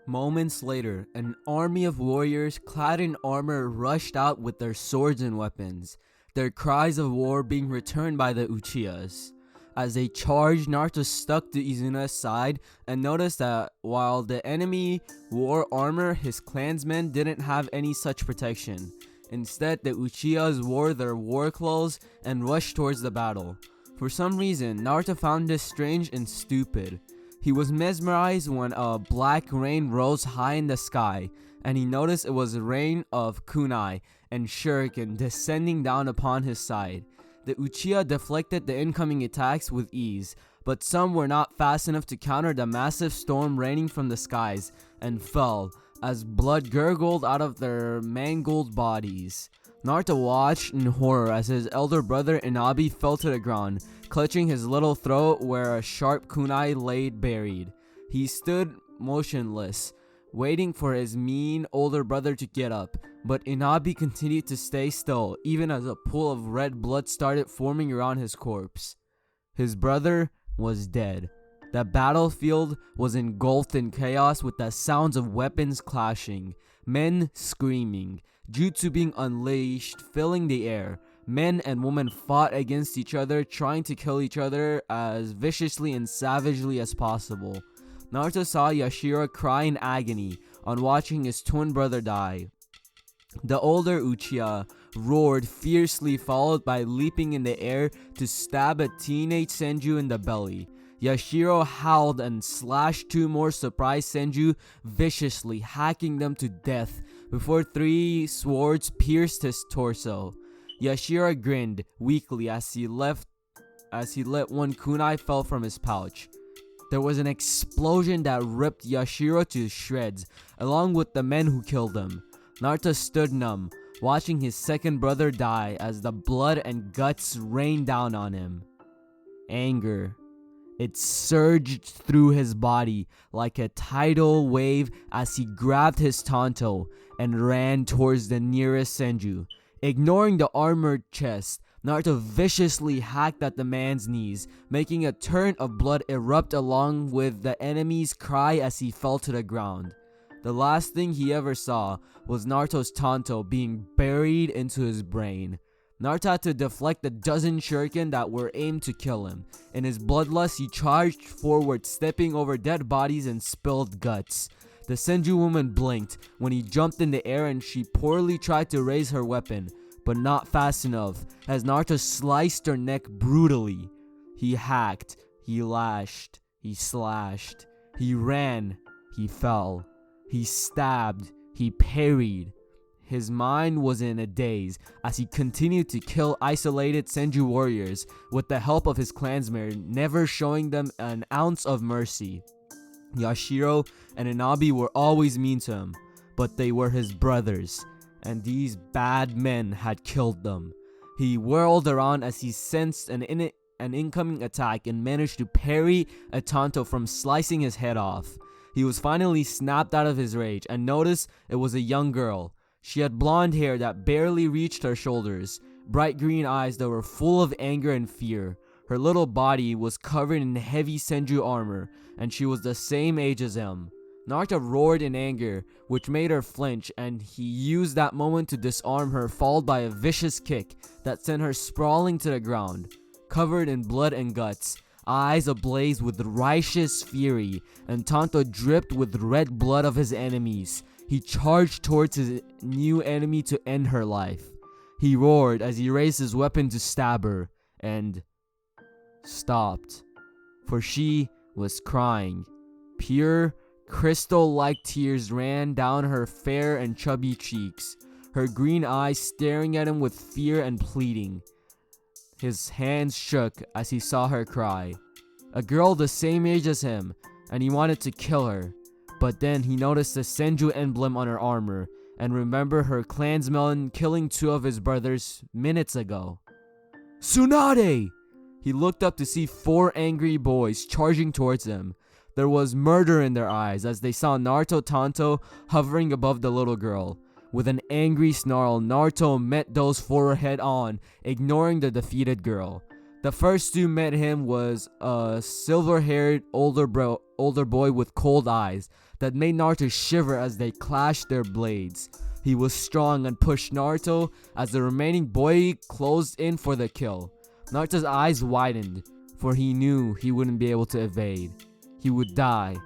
Moments later, an army of warriors clad in armor rushed out with their swords and weapons, their cries of war being returned by the Uchihas. As they charged, Naruto stuck to Izuna's side and noticed that while the enemy wore armor, his clansmen didn't have any such protection. Instead, the Uchihas wore their war clothes and rushed towards the battle. For some reason, Naruto found this strange and stupid. He was mesmerized when a black rain rose high in the sky, and he noticed it was a rain of kunai and shuriken descending down upon his side. The Uchiha deflected the incoming attacks with ease, but some were not fast enough to counter the massive storm raining from the skies, and fell, as blood gurgled out of their mangled bodies. Naruto watched in horror as his elder brother Inabi fell to the ground, clutching his little throat where a sharp kunai lay buried. He stood motionless, waiting for his mean older brother to get up, but Inabi continued to stay still, even as a pool of red blood started forming around his corpse. His brother was dead. The battlefield was engulfed in chaos with the sounds of weapons clashing, men screaming, jutsu being unleashed, filling the air. Men and women fought against each other, trying to kill each other as viciously and savagely as possible. Naruto saw Yashiro cry in agony on watching his twin brother die. The older Uchiha roared fiercely, followed by leaping in the air to stab a teenage Senju in the belly. Yashiro howled and slashed two more surprised Senju viciously, hacking them to death before three swords pierced his torso. Yashiro grinned weakly as he let one kunai fell from his pouch. There was an explosion that ripped Yashiro to shreds, along with the men who killed him. Naruto stood numb, watching his second brother die as the blood and guts rained down on him. Anger. It surged through his body like a tidal wave as he grabbed his tanto and ran towards the nearest Senju. Ignoring the armored chest, Naruto viciously hacked at the man's knees, making a torrent of blood erupt along with the enemy's cry as he fell to the ground. The last thing he ever saw was Naruto's tanto being buried into his brain. Naruto had to deflect a dozen shuriken that were aimed to kill him. In his bloodlust, he charged forward, stepping over dead bodies and spilled guts. The Senju woman blinked when he jumped in the air, and she poorly tried to raise her weapon, but not fast enough, as Naruto sliced her neck brutally. He hacked, he lashed, he slashed, he ran, he fell, he stabbed, he parried. His mind was in a daze as he continued to kill isolated Senju warriors with the help of his clansmen, never showing them an ounce of mercy. Yashiro and Inabi were always mean to him, but they were his brothers, and these bad men had killed them. He whirled around as he sensed an incoming attack and managed to parry a tanto from slicing his head off. He was finally snapped out of his rage and noticed it was a young girl. She had blonde hair that barely reached her shoulders, bright green eyes that were full of anger and fear. Her little body was covered in heavy Senju armor, and she was the same age as him. Naruto roared in anger, which made her flinch, and he used that moment to disarm her, followed by a vicious kick that sent her sprawling to the ground. Covered in blood and guts, eyes ablaze with righteous fury, and tanto dripped with red blood of his enemies, he charged towards his new enemy to end her life. He roared as he raised his weapon to stab her, and stopped, for she was crying. Pure, crystal-like tears ran down her fair and chubby cheeks, her green eyes staring at him with fear and pleading. His hands shook as he saw her cry. A girl the same age as him, and he wanted to kill her. But then he noticed the Senju emblem on her armor, and remembered her clansmen killing two of his brothers minutes ago. Tsunade! He looked up to see four angry boys charging towards him. There was murder in their eyes as they saw Naruto Tanto hovering above the little girl. With an angry snarl, Naruto met those four head on, ignoring the defeated girl. The first who met him was a silver-haired older boy with cold eyes that made Naruto shiver as they clashed their blades. He was strong and pushed Naruto as the remaining boy closed in for the kill. Naruto's eyes widened, for he knew he wouldn't be able to evade. He would die,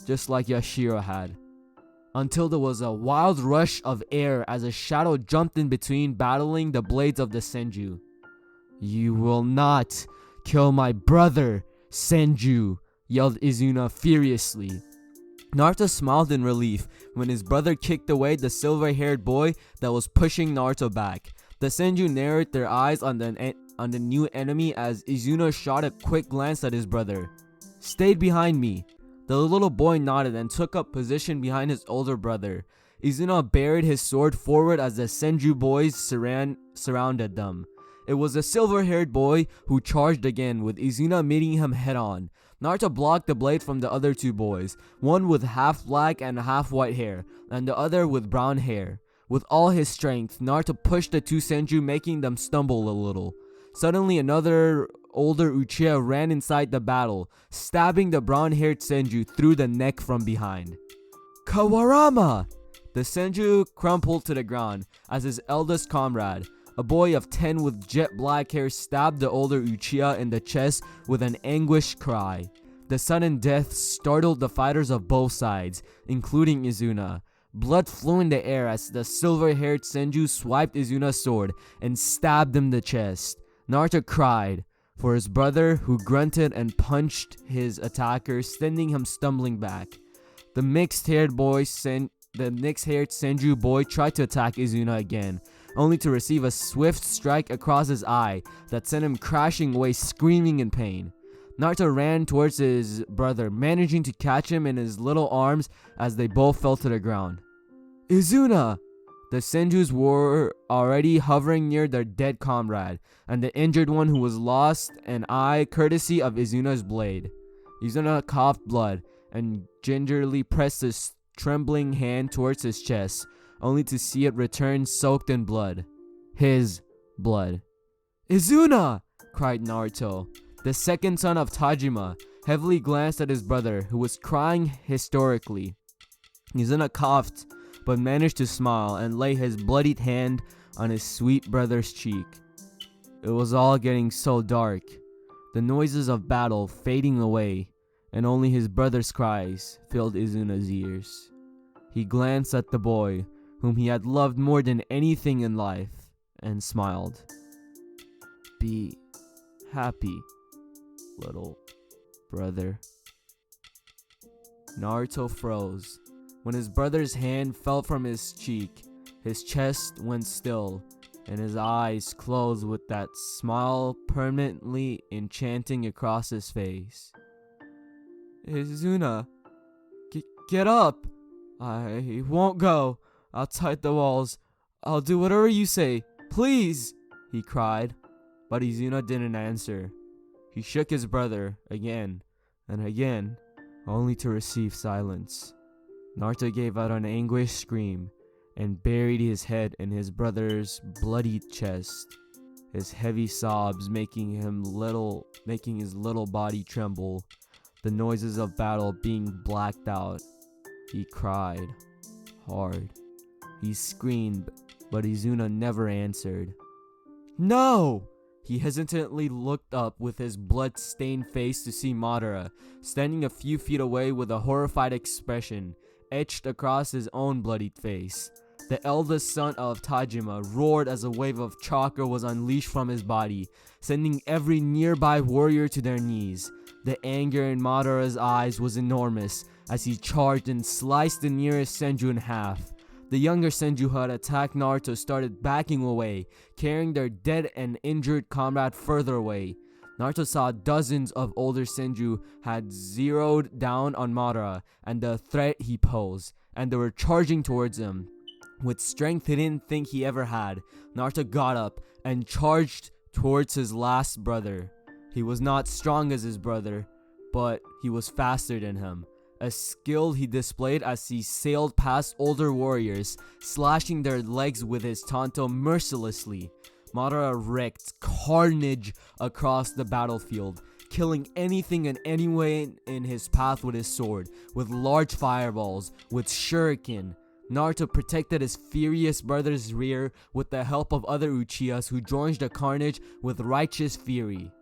just like Yashiro had. Until there was a wild rush of air as a shadow jumped in between, battling the blades of the Senju. "You will not kill my brother, Senju," yelled Izuna furiously. Naruto smiled in relief when his brother kicked away the silver-haired boy that was pushing Naruto back. The Senju narrowed their eyes on the new enemy as Izuna shot a quick glance at his brother. "Stay behind me." The little boy nodded and took up position behind his older brother. Izuna buried his sword forward as the Senju boys surrounded them. It was the silver-haired boy who charged again, with Izuna meeting him head-on. Naruto blocked the blade from the other two boys, one with half black and half white hair, and the other with brown hair. With all his strength, Naruto pushed the two Senju, making them stumble a little. Suddenly, another older Uchiha ran inside the battle, stabbing the brown-haired Senju through the neck from behind. "Kawarama!" The Senju crumpled to the ground as his eldest comrade, a boy of 10 with jet black hair, stabbed the older Uchiha in the chest with an anguished cry. The sudden death startled the fighters of both sides, including Izuna. Blood flew in the air as the silver-haired Senju swiped Izuna's sword and stabbed him in the chest. Naruto cried for his brother, who grunted and punched his attacker, sending him stumbling back. The mixed-haired Senju boy tried to attack Izuna again, only to receive a swift strike across his eye that sent him crashing away, screaming in pain. Naruto ran towards his brother, managing to catch him in his little arms as they both fell to the ground. "Izuna!" The Senjus were already hovering near their dead comrade, and the injured one who was lost an eye courtesy of Izuna's blade. Izuna coughed blood and gingerly pressed his trembling hand towards his chest, only to see it return soaked in blood. His blood. "Izuna!" cried Naruto. The second son of Tajima heavily glanced at his brother, who was crying hysterically. Izuna coughed, but managed to smile and lay his bloodied hand on his sweet brother's cheek. It was all getting so dark, the noises of battle fading away, and only his brother's cries filled Izuna's ears. He glanced at the boy, whom he had loved more than anything in life, and smiled. "Be happy, little brother." Naruto froze. When his brother's hand fell from his cheek, his chest went still, and his eyes closed with that smile permanently enchanting across his face. "Izuna, get up! I won't go outside the walls. I'll do whatever you say, please!" he cried, but Izuna didn't answer. He shook his brother again and again, only to receive silence. Naruto gave out an anguished scream and buried his head in his brother's bloodied chest, his heavy sobs making his little body tremble, the noises of battle being blacked out. He cried hard. He screamed, but Izuna never answered. "No!" He hesitantly looked up with his blood-stained face to see Madara, standing a few feet away with a horrified expression etched across his own bloodied face. The eldest son of Tajima roared as a wave of chakra was unleashed from his body, sending every nearby warrior to their knees. The anger in Madara's eyes was enormous as he charged and sliced the nearest Senju in half. The younger Senju who had attacked Naruto started backing away, carrying their dead and injured comrade further away. Naruto saw dozens of older Senju had zeroed down on Madara and the threat he posed, and they were charging towards him. With strength he didn't think he ever had, Naruto got up and charged towards his last brother. He was not strong as his brother, but he was faster than him, a skill he displayed as he sailed past older warriors, slashing their legs with his tanto mercilessly. Madara wreaked carnage across the battlefield, killing anything and anyone in his path with his sword, with large fireballs, with shuriken. Naruto protected his furious brother's rear with the help of other Uchihas who joined the carnage with righteous fury.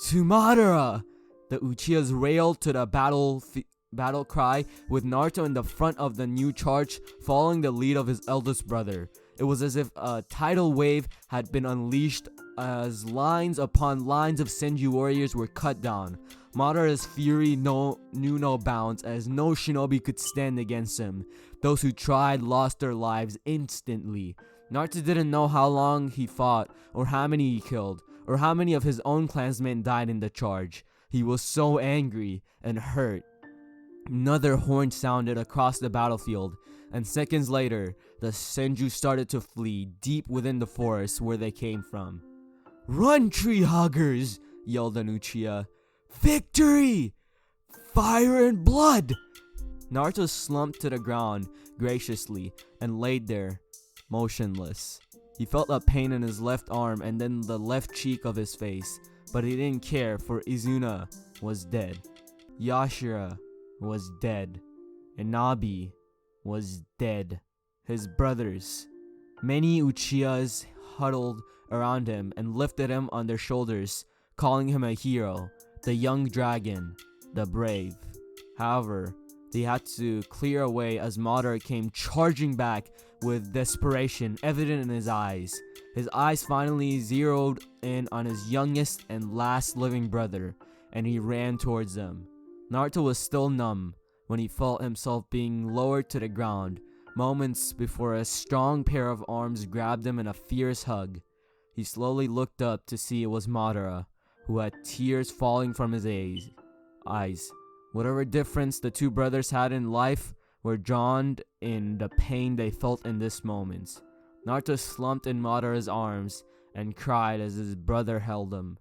To Madara! The Uchihas railed to the battle cry with Naruto in the front of the new charge, following the lead of his eldest brother. It was as if a tidal wave had been unleashed as lines upon lines of Senju warriors were cut down. Madara's fury knew no bounds, as no shinobi could stand against him. Those who tried lost their lives instantly. Naruto didn't know how long he fought, or how many he killed, or how many of his own clansmen died in the charge. He was so angry and hurt. Another horn sounded across the battlefield, and seconds later, the Senju started to flee deep within the forest where they came from. "Run, tree hoggers!" yelled an Uchiha. "Victory! Fire and blood!" Naruto slumped to the ground graciously and laid there, motionless. He felt a pain in his left arm and then the left cheek of his face, but he didn't care, for Izuna was dead. Yashira was dead. Inabi was dead. His brothers. Many Uchihas huddled around him and lifted him on their shoulders, calling him a hero, the young dragon, the brave. However, they had to clear away as Madara came charging back with desperation evident in his eyes. His eyes finally zeroed in on his youngest and last living brother, and he ran towards them. Naruto was still numb when he felt himself being lowered to the ground, moments before a strong pair of arms grabbed him in a fierce hug. He slowly looked up to see it was Madara, who had tears falling from his eyes. Whatever difference the two brothers had in life were drowned in the pain they felt in this moment. Naruto slumped in Madara's arms and cried as his brother held him.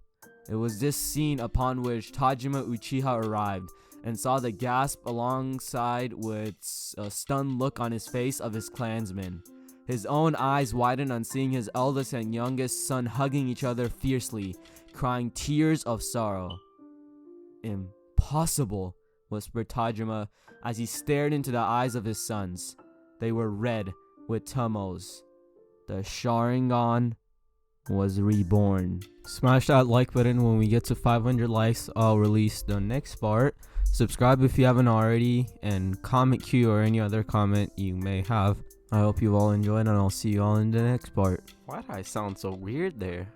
It was this scene upon which Tajima Uchiha arrived and saw the gasp alongside with a stunned look on his face of his clansmen. His own eyes widened on seeing his eldest and youngest son hugging each other fiercely, crying tears of sorrow. "Impossible," whispered Tajima as he stared into the eyes of his sons. They were red with tumors. The Sharingan was reborn. Smash that like button. When we get to 500 likes, I'll release the next part. Subscribe if you haven't already, and comment Q or any other comment you may have. I hope you all enjoyed, and I'll see you all in the next part. Why did I sound so weird there?